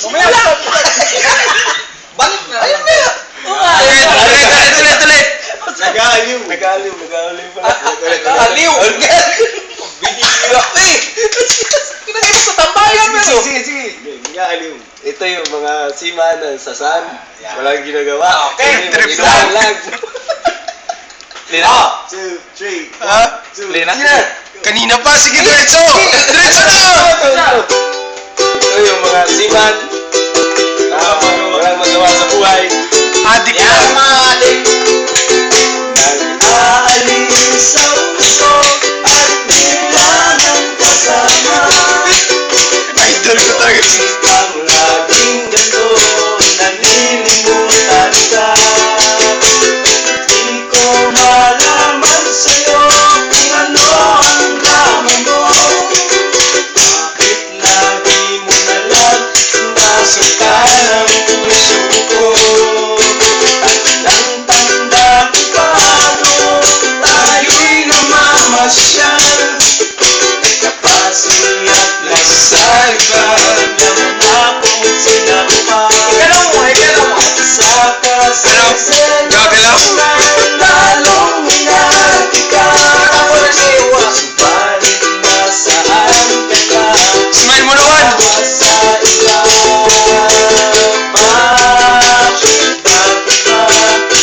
Umaya! Balik na! Ayun na! Tuloy! Nag-aaliw pala. Nag-aaliw! Binigyan ako eh! Kinagay mo sa tambayan pero! Sige. Nag-aaliw. Ito yung mga simanan sa San. Walang ginagawa. Okay, Trip trip lang. Lina! 2, 3. Ha? Lina! Kanina pa, sige diretso! Diretso na! Ito yung mga siman. Walang magawa sa buhay. Adik Yan lang! mga adik! Nag-aalis sa uso at bilangang kasama. Idol ko talaga. Ang laging ganto, nanilimutan ka. Di ko malaman sa'yo kung ano ang drama mo. Bakit lagi mo nalang nasukan ang puso ko? Tandang-tanda ko paano tayo'y namamasyal. Kapasay at lasal ka naman akong sinampa. Ikalaw mo! Sa kasaysayan Grabe lang. lalong minati ka. Ako na si Iwa! Subalit nasaan ka na? Smile mo naman! Sa iba. Bakit ba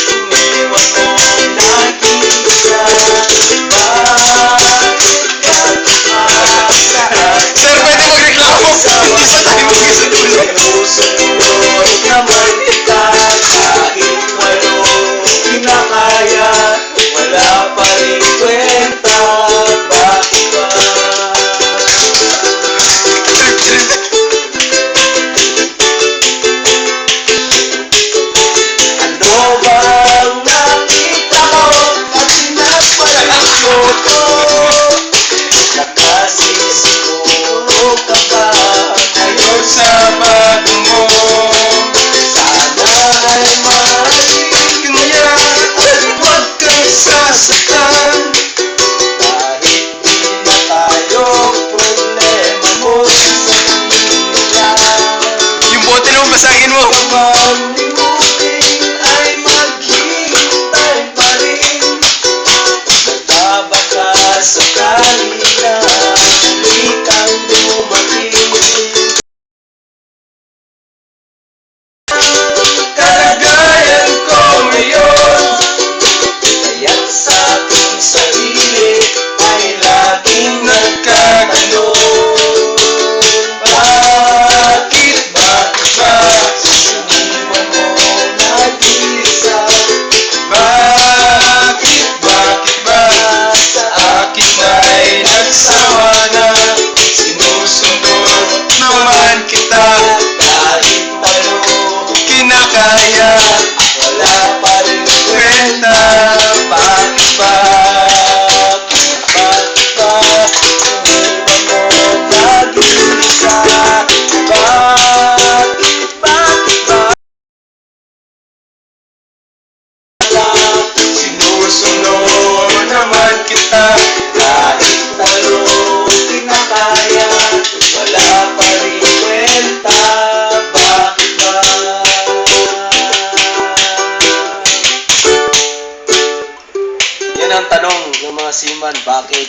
iniwan mo nag-iisa? Sir, pwede magreklamo! Hindi pa tayo mag-isa dulo. Susunod naman kita kahit walang kinakaya. Wala pa rin kwenta. Bakit ba? Ano ba ang nakita ko at sinaspalan ko? Nakasisiguro ka ba ngayon sa bago mo? Sana ay marinig niya at huwag kang sasaktan. Kahit di na tayo problema mo sa kanila. Yung bote naman basagin mo! Pag-limutin ay maghihintay pa rin. Nagbabaka sakali na muli kang dumating. Kalagayan ko ngayon, kaya't sa aking sarili ay laging nagkatanong. Bakit ba iniwan mo nag-iisa? Bakit ba sa akin ay nagsawa na? Sinusunod naman kita kahit ano Kinakaya! wala pa rin kwenta. Bakit ba iniwan mo nag-iisa? Bakit ba sinusunod naman kita kahit ano kinakaya? Wala pa rin kwenta. Bakit ba? Yan ang tanong ng mga seaman, bakit?